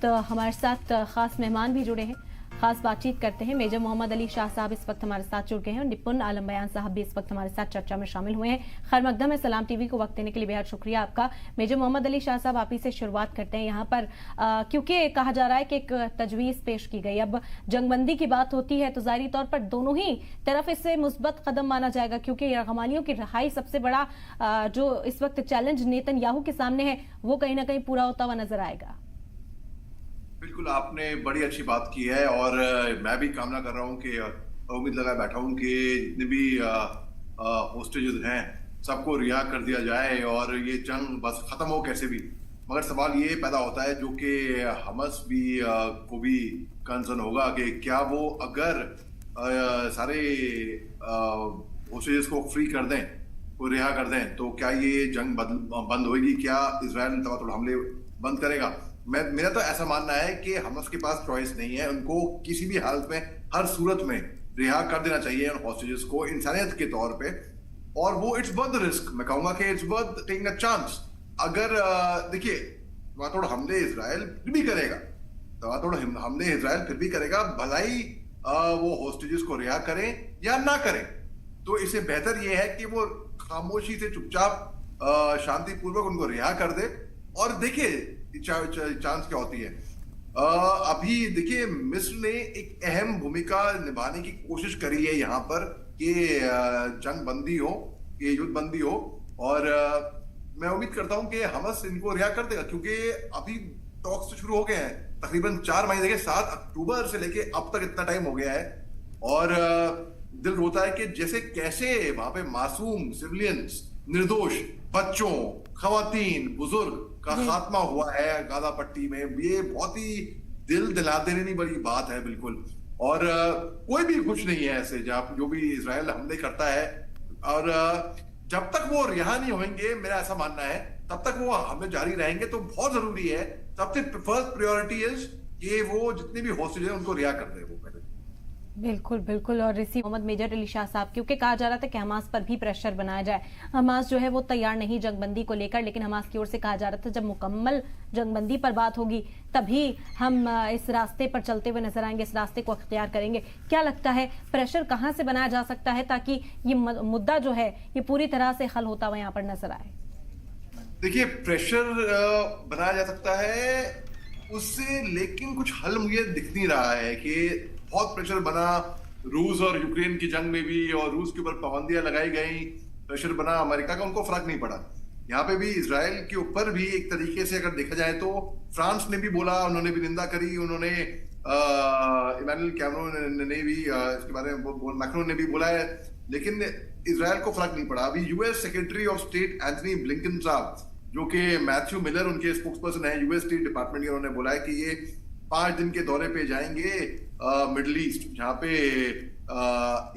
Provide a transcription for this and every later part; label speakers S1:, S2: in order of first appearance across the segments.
S1: वक्त हमारे साथ खास मेहमान भी जुड़े हैं, खास बातचीत करते हैं। मेजर मोहम्मद अली शाह साहब इस वक्त हमारे साथ जुड़ गए हैं और निपुण आलम बयान साहब भी इस वक्त हमारे साथ चर्चा में शामिल हुए हैं। खैर मकदम है, सलाम टीवी को वक्त देने के लिए बेहद शुक्रिया आपका। मेजर मोहम्मद अली शाह साहब, आप ही से शुरुआत करते हैं यहाँ पर, क्योंकि कहा जा रहा है कि एक तजवीज़ पेश की गई। अब जंगबंदी की बात होती है तो ज़ाहिरी तौर पर दोनों ही तरफ इससे मुस्बत कदम माना जाएगा, क्योंकि यरगमालियों की रहाई सबसे बड़ा जो इस वक्त चैलेंज नेतन्याहू के सामने है वो कहीं ना कहीं पूरा होता हुआ नजर आएगा।
S2: बिल्कुल, आपने बड़ी अच्छी बात की है और मैं भी कामना कर रहा हूँ कि उम्मीद लगाए बैठा हूँ कि जितने भी होस्टेजेस हैं सबको रिहा कर दिया जाए और ये जंग बस खत्म हो कैसे भी। मगर सवाल ये पैदा होता है जो कि हमस भी को भी कंसर्न होगा कि क्या वो अगर सारे होस्टेजेस को फ्री कर दें, को रिहा कर दें, तो क्या ये जंग बंद होगी? क्या इजराइल तबादुल हमले बंद करेगा? मेरा तो ऐसा मानना है कि हमस के पास चॉइस नहीं है, उनको किसी भी हालत में, हर सूरत में रिहा कर देना चाहिए उन हॉस्टेजेस को इंसानियत के तौर पे। और वो इट्स वर्थ द रिस्क, मैं कहूंगा कि it's worth taking a chance. अगर देखिए, तबादुल हमले इजराइल फिर भी करेगा, तबादुल हमले इजराइल फिर भी करेगा, भलाई वो हॉस्टेजेस को रिहा करें या ना करें। तो इससे बेहतर ये है कि वो खामोशी से चुपचाप शांतिपूर्वक उनको रिहा कर दे और देखिए चांस क्या होती है। अभी देखिए, मिस्र ने एक अहम भूमिका निभाने की कोशिश करी है यहाँ पर कि जंग बंदी हो, कि युद्ध बंदी हो, और मैं उम्मीद करता हूँ कि हमस इनको रिहा कर देगा, क्योंकि अभी टॉक्स तो शुरू हो गए हैं। तकरीबन 4 महीने, देखिए 7 अक्टूबर से लेके अब तक इतना टाइम हो गया है और दिल रोता है कि जैसे कैसे वहां पे मासूम सिविलियंस, निर्दोष बच्चों, खवातीन, बुजुर्ग का खात्मा हुआ है गाजा पट्टी में। ये बहुत ही दिल दिला देने वाली बात है बिल्कुल। और कोई भी खुश नहीं है ऐसे जो भी इजराइल हमले करता है। और जब तक वो रिहा नहीं होंगे, मेरा ऐसा मानना है, तब तक वो हमले जारी रहेंगे। तो बहुत जरूरी है, सबसे फर्स्ट प्रायोरिटी इज कि वो जितने भी हॉस्टेज हैं उनको रिहा कर दे वो पहले।
S1: बिल्कुल बिल्कुल। और इसी मोहम्मद मेजर अली शाह साहब, क्योंकि कहा जा रहा था कि हमास पर भी प्रेशर बनाया जाए। हमास जो है वो तैयार नहीं जंगबंदी को लेकर, लेकिन हमास की ओर से कहा जा रहा था जब मुकम्मल जंगबंदी पर बात होगी तभी हम इस रास्ते पर चलते हुए नजर आएंगे, इस रास्ते को अख्तियार करेंगे। क्या लगता है प्रेशर कहाँ से बनाया जा सकता है ताकि ये मुद्दा जो है ये पूरी तरह से हल होता हुआ यहाँ पर नजर आए?
S2: देखिए, प्रेशर बनाया जा सकता है उससे, लेकिन कुछ हल मुझे दिख नहीं रहा है। कि बहुत प्रेशर बना रूस और यूक्रेन की जंग में भी, और रूस के ऊपर पाबंदियां लगाई गई, प्रेशर बना अमेरिका का, उनको फर्क नहीं पड़ा। यहाँ पे भी इजराइल के ऊपर भी एक तरीके से अगर देखा जाए तो फ्रांस ने भी बोला, उन्होंने भी निंदा करी, उन्होंने इमैनुअल कैमरून ने भी इसके बारे में, मैक्रोन ने भी बोला है, लेकिन इजराइल को फर्क नहीं पड़ा। अभी US secretary of state Anthony Blinken साहब, जो कि मैथ्यू मिलर उनके स्पोक्सपर्सन है यूएस स्टेट डिपार्टमेंट के, उन्होंने बोला है कि ये 5 दिन के दौरे पे जाएंगे मिडल ईस्ट, जहाँ पे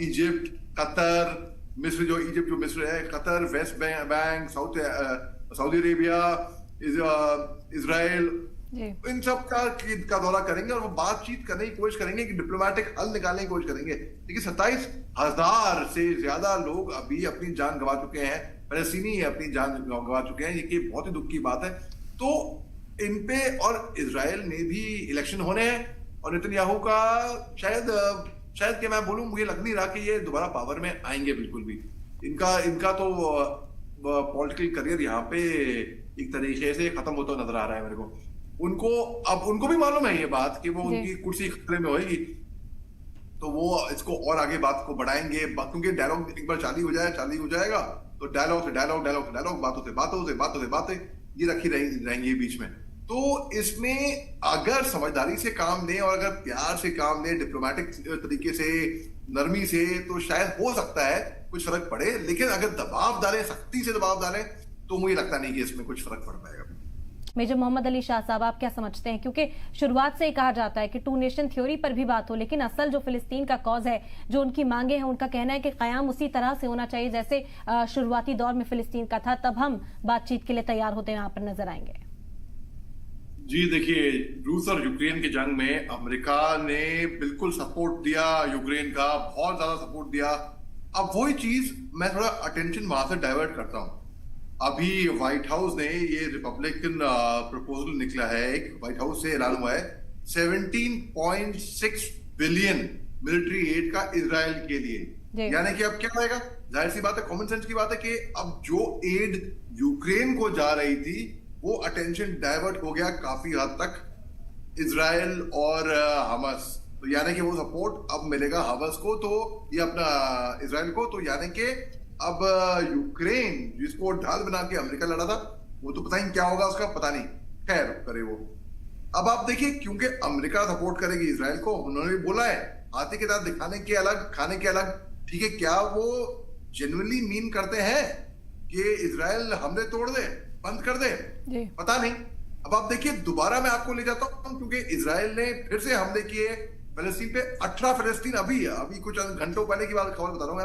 S2: इजिप्ट, कतर, मिस्र, जो इजिप्ट जो मिस्र है, Qatar, West Bank, Saudi Arabia, Israel, इन सब का दौरा करेंगे और वो बातचीत करने की कोशिश करेंगे कि डिप्लोमेटिक हल निकालने की कोशिश करेंगे। देखिए, 27,000 से ज्यादा लोग अभी अपनी जान गंवा चुके हैं, फलस्तीनी अपनी जान गंवा चुके हैं। ये बहुत ही दुख की बात है। तो इन पे, और इजराइल में भी इलेक्शन होने हैं और नेतन्याहू का शायद कि मैं बोलूं, मुझे लग नहीं रहा कि ये दोबारा पावर में आएंगे बिल्कुल भी। इनका तो पॉलिटिकल करियर यहाँ पे एक तरीके से खत्म होता नजर आ रहा है मेरे को। उनको भी मालूम है ये बात कि वो उनकी कुर्सी खतरे में होगी, तो वो इसको और आगे बात को बढ़ाएंगे, क्योंकि डायलॉग एक बार चालू हो जाएगा तो डायलॉग से डायलॉग, बातों से बातें ये रखी रहेंगी बीच में। तो इसमें अगर समझदारी से काम लें और अगर प्यार से काम लें, डिप्लोमेटिक तरीके से, नरमी से, तो शायद हो सकता है कुछ फर्क पड़े। लेकिन अगर दबाव डालें, सख्ती से दबाव डालें, तो मुझे लगता नहीं कि इसमें कुछ फर्क पड़ पाएगा।
S1: मेजर मोहम्मद अली शाह साहब, आप क्या समझते हैं? क्योंकि शुरुआत से ही कहा जाता है कि 2 नेशन थ्योरी पर भी बात हो, लेकिन असल जो फिलिस्तीन का कॉज है, जो उनकी मांगे हैं, उनका कहना है कि कयाम उसी तरह से होना चाहिए जैसे शुरुआती दौर में फिलिस्तीन का था, तब हम बातचीत के लिए तैयार होते यहाँ पर नजर आएंगे।
S2: जी देखिए, रूस और यूक्रेन की जंग में अमेरिका ने बिल्कुल सपोर्ट दिया यूक्रेन का, बहुत ज्यादा सपोर्ट दिया। अब वही चीज मैं थोड़ा अटेंशन वहां से डाइवर्ट करता हूं अभी व्हाइट हाउस ने ये रिपब्लिकन प्रपोजल निकला है, एक व्हाइट हाउस से ऐलान हुआ है 17.6 बिलियन मिलिट्री एड का इजराइल के लिए। यानी कि अब क्या होएगा, जाहिर सी बात है, कॉमन सेंस की बात है कि अब जो एड यूक्रेन को जा रही थी वो अटेंशन डाइवर्ट हो गया काफी हद तक इजराइल और हमास। तो यानी कि वो सपोर्ट अब मिलेगा हमास को, तो ये अपना इजराइल को। तो यानी कि अब यूक्रेन जिसको ढाल बना के अमेरिका लड़ा था, वो तो पता ही क्या होगा उसका, पता नहीं, खैर करे वो। अब आप देखिए, क्योंकि अमेरिका सपोर्ट करेगी इजराइल को, उन्होंने भी बोला है हाथी के दांत दिखाने के अलग खाने के अलग। ठीक है, क्या वो जेन्युइनली मीन करते हैं कि इजराइल हमले तोड़ दे, बंद कर दे? पता नहीं। अब आप देखिए, दोबारा मैं आपको ले जाता हूं, क्योंकि इजराइल ने फिर से हमले किए फलस्तीन पे। 18 फलस्तीन अभी कुछ घंटों पहले की बात खबर बता रहा हूं,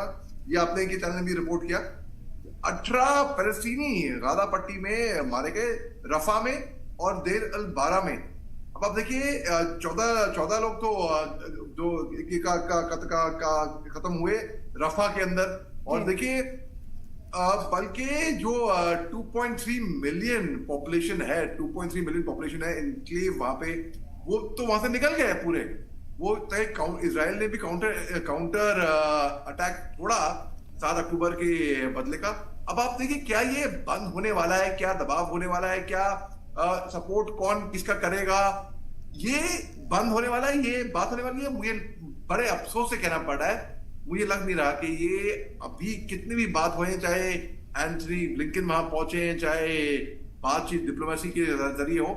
S2: ये आपने के चैनल ने भी रिपोर्ट किया, 18 फलस्तीनी गाजा पट्टी में मारे गए, रफा में और देर अल बारा में। अब आप देखिए 14 लोग तो जो खत्म हुए रफा के अंदर। और देखिए बल्कि जो 2.3 मिलियन पॉपुलेशन है, 2.3 मिलियन पॉपुलेशन है इनक्लेव वहां पे, वो तो वहां से निकल गए पूरे। वो इजराइल ने भी काउंटर अटैक छोड़ा 7 अक्टूबर के बदले का। अब आप देखिए, क्या ये बंद होने वाला है, क्या दबाव होने वाला है, क्या सपोर्ट कौन किसका करेगा, ये बंद होने वाला है, ये बात होने वाली है। मुझे बड़े अफसोस से कहना पड़ रहा है, मुझे लग नहीं रहा कि ये अभी कितनी भी बात हो, चाहे एंथनी ब्लिंकन वहां पहुंचे, चाहे बातचीत डिप्लोमेसी के जरिए हो,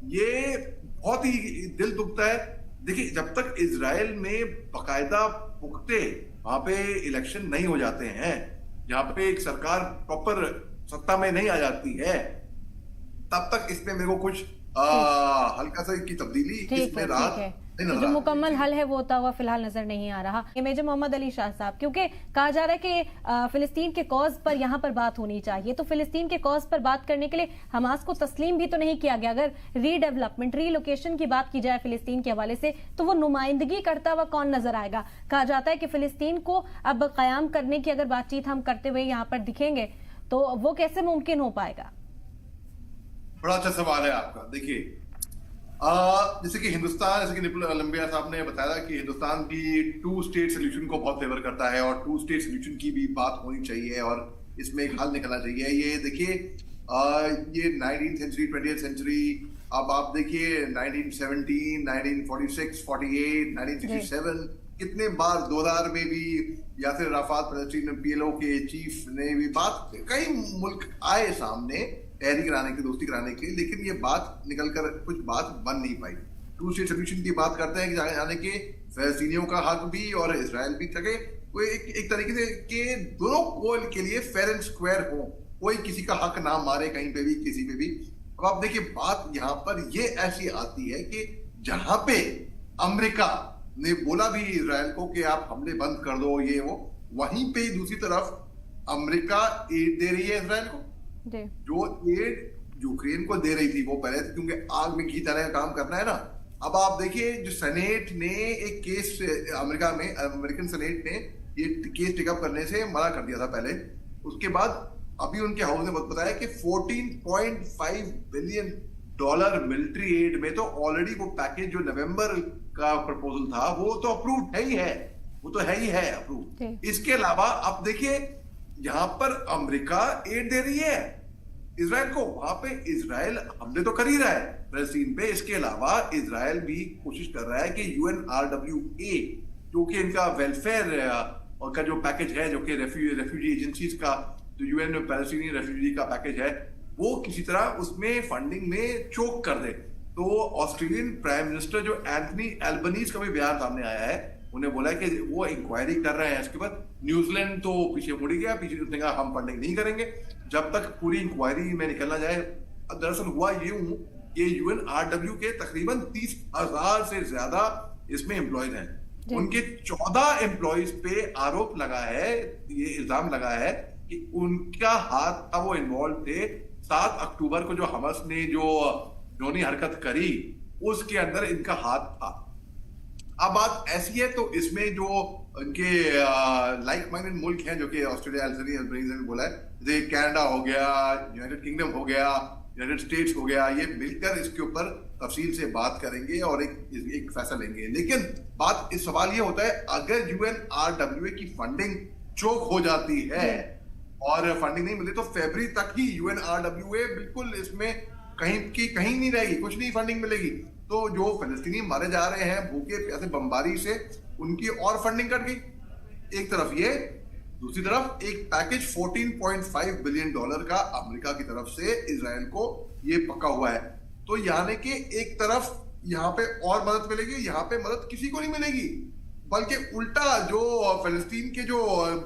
S2: ये बहुत ही दिल दुखता है। देखिए, जब तक इजराइल में बकायदा पुख्ते वहां पे इलेक्शन नहीं हो जाते हैं, जहां पे एक सरकार प्रॉपर सत्ता में नहीं आ जाती है, तब तक इसमें मेरे को कुछ हल्का सा की तब्दीली इसमें राहत
S1: जो मुकम्मल हल है वो होता हुआ फिलहाल नजर नहीं आ रहा। मेजर मोहम्मद अली शाह साहब, क्योंकि कहा जा रहा है कि फिलिस्तीन के कॉज पर यहाँ पर बात होनी चाहिए, तो फिलिस्तीन के कॉज पर बात करने के लिए हमास को तस्लीम भी तो नहीं किया गया। अगर रीडेवलपमेंट, रीलोकेशन की बात की जाए फिलिस्तीन के हवाले से, तो वो नुमाइंदगी करता हुआ कौन नजर आएगा? कहा जाता है कि फिलिस्तीन को अब कयाम करने की अगर बातचीत हम करते हुए यहाँ पर दिखेंगे तो वो कैसे मुमकिन हो पाएगा?
S2: बड़ा अच्छा सवाल है आपका। देखिए, जैसे कि हिंदुस्तान, जैसे कि निपुण लंबिया साहब ने बताया कि हिंदुस्तान भी 2 स्टेट सोल्यूशन को बहुत फेवर करता है, और 2 स्टेट सोल्यूशन की भी बात होनी चाहिए और इसमें एक हल निकलना चाहिए। ये देखिए, ये 19th सेंचुरी, 20th सेंचुरी, अब आप देखिए 1917, 1946, 48, 1967, कितने बार 2000 में भी यासिर अराफात फलस्तीन PLO के चीफ ने भी बात, कई मुल्क आए सामने तैयारी कराने की, दोस्ती कराने की, लेकिन ये बात निकलकर कुछ बात बन नहीं पाई। 2 स्टेट सोल्यूशन की बात करते हैं कि जाने के फलस्तीनियों का हक भी और इजराइल भी तके कोई एक तरीके से के दोनों को के लिए फेयर एंड स्क्वायर हो, कोई किसी का हक ना मारे कहीं पे भी, किसी पे भी। अब आप देखिए, बात यहाँ पर ये ऐसी आती है कि जहां पे अमेरिका ने बोला भी इजराइल को कि आप हमले बंद कर दो, ये वो, वहीं पे दूसरी तरफ अमेरिका एड दे रही है इजराइल को। जो एड यूक्रेन को दे रही थी वो पहले, क्योंकि आग में घी डालने का काम करना है ना। अब आप देखिए, जो सेनेट ने एक केस अमेरिका में, अमेरिकन सेनेट ने ये केस टेकअप करने से मना कर दिया था पहले। उसके बाद अभी उनके हाउस ने बताया कि $14.5 बिलियन मिलिट्री एड में तो ऑलरेडी वो पैकेज जो नवंबर का प्रपोजल था वो तो अप्रूव है ही है, वो तो है ही है अप्रूव। इसके अलावा आप देखिए, यहां पर अमेरिका एड दे रही है इजराइल को, वहां पे इजराइल हमले तो कर ही रहा है फलस्तीन पे। इसके अलावा इजराइल भी कोशिश कर रहा है कि UNRWA, जो कि इनका वेलफेयर का जो पैकेज है, जो कि रेफ्यूजी एजेंसीज का जो UN पैलेस्टीनी रेफ्यूजी का पैकेज है, वो किसी तरह उसमें फंडिंग में चोक कर दे। तो ऑस्ट्रेलियन प्राइम मिनिस्टर जो एंथनी एल्बनीज का भी बयान सामने आया है, उन्हें बोला कि वो इंक्वायरी कर रहे हैं इसके बाद। न्यूजीलैंड तो पीछे मुड़ गया, पीछे उसने कहा हम फंडिंग नहीं करेंगे जब तक पूरी इंक्वायरी में निकलना जाए। दरअसल हुआ यूं कि UNRW के तकरीबन 30,000 से ज्यादा इसमें एम्प्लॉयज हैं। उनके 14 एम्प्लॉयज पे आरोप लगा है, ये इल्जाम लगा है कि उनका हाथ था, वो इन्वॉल्व थे 7 अक्टूबर को जो हमास ने जो घृणित हरकत करी उसके अंदर इनका हाथ था। अब बात ऐसी है तो इसमें जो उनके लाइक माइंडेड मुल्क हैं, जो कि ऑस्ट्रेलिया अल्बनीज ने बोला है, जैसे कनाडा हो गया, यूनाइटेड किंगडम हो गया, यूनाइटेड स्टेट्स हो गया, ये मिलकर इसके ऊपर तफसील से बात करेंगे और एक फैसला लेंगे। लेकिन इस सवाल ये होता है, अगर UNRWA की फंडिंग चोक हो जाती है और फंडिंग नहीं मिले तो फरवरी तक ही UNRWA बिल्कुल इसमें कहीं नहीं रहेगी, कुछ नहीं फंडिंग मिलेगी। तो जो फिलिस्तीनी मारे जा रहे हैं भूखे प्यासे बमबारी से, उनकी और फंडिंग कट गई। एक तरफ ये, दूसरी तरफ एक पैकेज $14.5 बिलियन का अमेरिका की तरफ से इजराइल को ये पक्का हुआ है। तो यानी कि एक तरफ यहाँ पे और मदद मिलेगी, यहाँ पे मदद किसी को नहीं मिलेगी, बल्कि उल्टा जो फिलिस्तीन के जो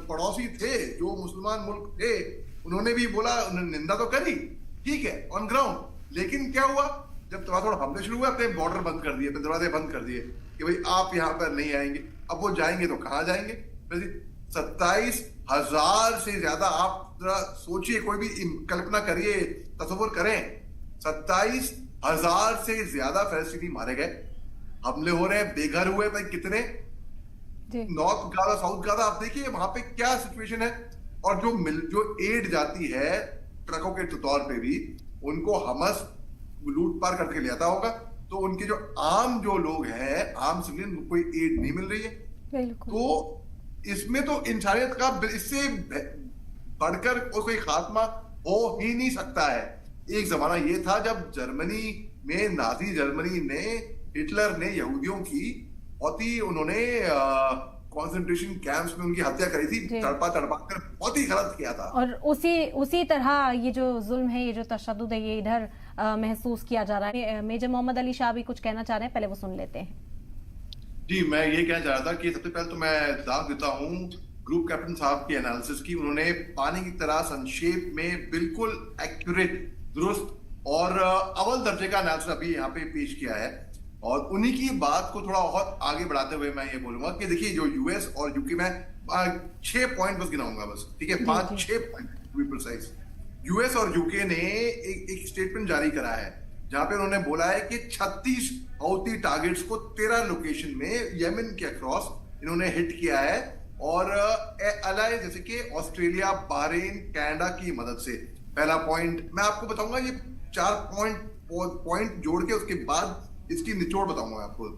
S2: पड़ोसी थे, जो मुसलमान मुल्क थे, उन्होंने भी बोला, उन्होंने निंदा तो करी, ठीक है, ऑन ग्राउंड। लेकिन क्या हुआ, जब थोड़ा हमले शुरू हुए, अपने बॉर्डर बंद कर दिए, अपने दरवाजे बंद कर दिए कि भाई आप यहाँ पर नहीं आएंगे। अब वो जाएंगे तो कहाँ जाएंगे? 27,000 से ज्यादा, आप जरा सोचिए, कोई भी कल्पना करिए, तस्वीर करें, 27,000 से ज्यादा फिलिस्तीनी मारे गए, हमले हो रहे हैं, बेघर हुए भाई कितने, नॉर्थ गाजा साउथ गाजा, आप देखिए वहां पे क्या सिचुएशन है। और जो एड जाती है ट्रकों के तौर पे भी, उनको हमस लूट पार करके ले आता होगा, तो उनके जो आम जो लोग हैं, आम सिविलियन, कोई एड नहीं मिल रही है। तो इसमें तो इंसानियत का इससे बढ़कर कोई खात्मा हो ही नहीं सकता है। एक जमाना ये था जब जर्मनी में, नाजी जर्मनी ने, हिटलर ने यहूदियों की बहुत ही, उन्होंने कंसंट्रेशन कैंप्स में उनकी हत्या करी थी, तड़पा कर बहुत ही गलत किया था।
S1: और उसी तरह ये जो जुल्म है, ये जो तशद्दुद है, ये इधर महसूस किया जा रहा है। मेजर मोहम्मद अली शाह भी कुछ कहना चाह रहे हैं, पहले वो सुन लेते हैं।
S2: जी, मैं ये कहना चाह रहा था कि सबसे पहले तो मैं दाग देता हूँ ग्रुप कैप्टन साहब की एनालिसिस की। उन्होंने पानी की तरह संक्षेप में बिल्कुल एक्यूरेट, दुरुस्त और अव्वल दर्जे का एनालिसिस अभी यहाँ पे पेश किया है। और उन्हीं की बात को थोड़ा और आगे बढ़ाते हुए मैं ये बोलूंगा कि देखिए, जो यूएस और यूके में 6 पॉइंट बस गिनाऊंगा बस, ठीक है, 5-6 point to be precise. US और यूके ने एक स्टेटमेंट जारी करा है जहां पे उन्होंने बोला है कि 36 हौती टारगेट्स को 13 लोकेशन में यमन के अक्रॉस इन्होंने हिट किया है। और अलाय जैसे कि ऑस्ट्रेलिया, बहरीन, कनाडा की मदद से। पहला पॉइंट मैं आपको बताऊंगा, ये 4 पॉइंट जोड़ के उसके बाद इसकी निचोड़ बताऊंगा आपको।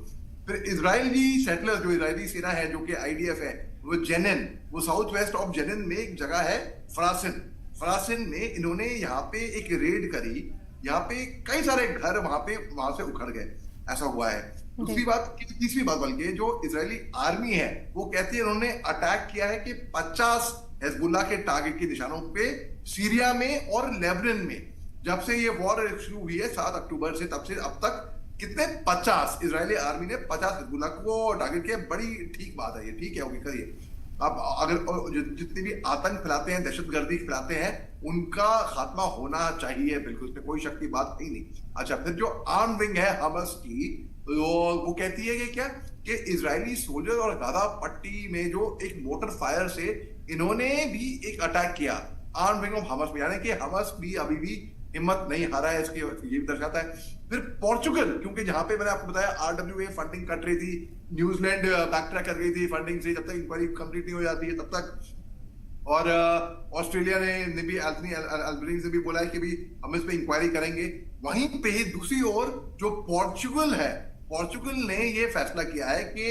S2: फिर इजरायली सेटलर्स, जो इजरायली सेना है, जो कि IDF है, वो जेनिन, वो साउथ वेस्ट ऑफ जेनिन में एक जगह है फरासिन में, इन्होंने यहाँ पे एक रेड करी, यहाँ पे कई सारे घर वहां से उखड़ गए, ऐसा हुआ है। तीसरी बात बल्कि जो इजरायली आर्मी है वो कहती है इन्होंने अटैक किया है कि 50 हिजबुल्लाह के टारगेट के निशानों पे सीरिया में और लेबनान में। जब से ये वॉर शुरू हुई है 7 अक्टूबर से, तब से अब तक कितने 50 इजरायली आर्मी ने 50 हिजबुल्लाह को टारगेट किया। बड़ी ठीक बात है ये, ठीक है, ओके, करिए। अब अगर जितने भी आतंक फैलाते हैं, दहशतगर्दी फैलाते हैं, उनका खात्मा होना चाहिए, बिल्कुल, उसमें कोई शक की बात ही नहीं। अच्छा, फिर जो आर्म विंग है हमस की, वो कहती है कि क्या कि इजरायली सोल्जर और गाजा पट्टी में जो एक मोटर फायर से इन्होंने भी एक अटैक किया आर्म विंग ऑफ हमस में, यानी कि हमस भी अभी भी हिम्मत नहीं हारा है, इसके ये भी दर्शाता है। फिर पोर्चुगल, क्योंकि जहां पे मैंने आपको बताया RWA फंडिंग कट रही थी, न्यूजीलैंड बैकट्रैक कर गई थी फंडिंग से, जब तक इंक्वायरी कंप्लीट नहीं हो जाती है तब तक। और ऑस्ट्रेलिया ने भी, अल्बनीज ने भी बोला है कि भी हम इस पे इंक्वायरी करेंगे। वहीं पे दूसरी ओर जो पोर्चुगल है, पोर्चुगल ने ये फैसला किया है कि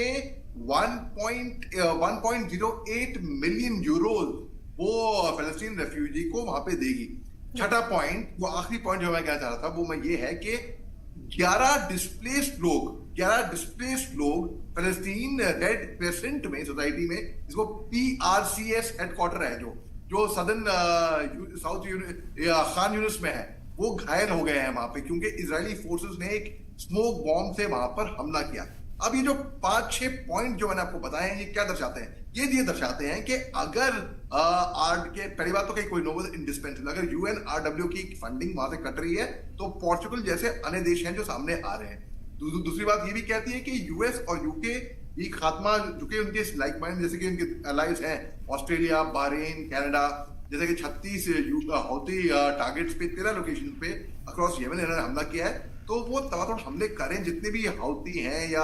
S2: 1.08 मिलियन यूरोज वो फिलिस्तीन रेफ्यूजी को वहां पे देगी। छठा पॉइंट, वो आखिरी पॉइंट जो मैं कहना चाह रहा था, वो मैं ये है कि 11 डिस्प्लेस्ड लोग फिलिस्तीन रेड क्रेसेंट में, सोसाइटी में, जिसको PRCS हेडक्वार्टर है, जो सदर्न साउथ खान यूनिस में है, वो घायल हो गए हैं वहां पे, क्योंकि इजरायली फोर्सेस ने एक स्मोक बॉम्ब से वहां पर हमला किया। अब ये जो 5-6 पॉइंट जो मैंने आपको बताए हैं, ये क्या दर्शाते हैं? ये दर्शाते हैं कि अगर पहली बात तो कहीं कोई नोबल इंडिस्पेंसेबल, अगर UNRW की फंडिंग वहां से कट रही है तो पोर्चुगल जैसे अन्य देश हैं जो सामने आ रहे हैं। दूसरी बात ये भी कहती है कि US और UK की खात्मा, जो कि उनके लाइक माइंड, जैसे कि उनके अलाइज हैं, ऑस्ट्रेलिया, बहरीन, कनाडा, जैसे कि 36 हौती टारगेट्स पे 13 लोकेशन पे अक्रॉस यमन इन्होंने हमला किया है, तो वो तबादुल हमले करें, जितने भी हौती हैं या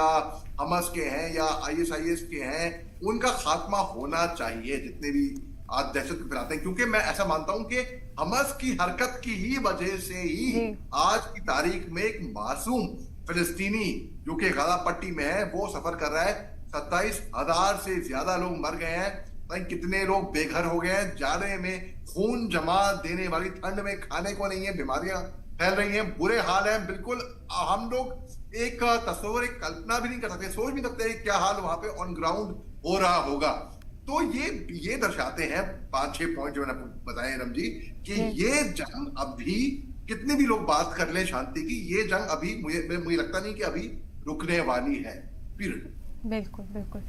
S2: हमास के हैं या आईएसआईएस के हैं, उनका खात्मा होना चाहिए, जितने भी आज दहशत फैलाते हैं। क्योंकि मैं ऐसा मानता हूं कि हमास की हरकत की ही वजह से ही आज की तारीख में एक मासूम फिलिस्तीनी जो कि गाजा पट्टी में है वो सफर कर रहा है। 27,000 से ज्यादा लोग मर गए हैं, भाई कितने लोग बेघर हो गए हैं, जाड़े में खून जमा देने वाली ठंड में खाने को नहीं है, बीमारियां फैल रही हैं, बुरे हाल है। बिल्कुल हम लोग एक तस्वीर, एक कल्पना भी नहीं कर सकते, सोच भी नहीं सकते क्या हाल वहां पे ऑन ग्राउंड हो रहा होगा। तो ये दर्शाते हैं 5-6 पॉइंट जो मैंने बताए रमजी, कि ये जंग अभी कितने भी लोग बात कर ले शांति की, ये जंग अभी मुझे लगता नहीं कि अभी रुकने वाली है।
S1: बिल्कुल बिल्कुल।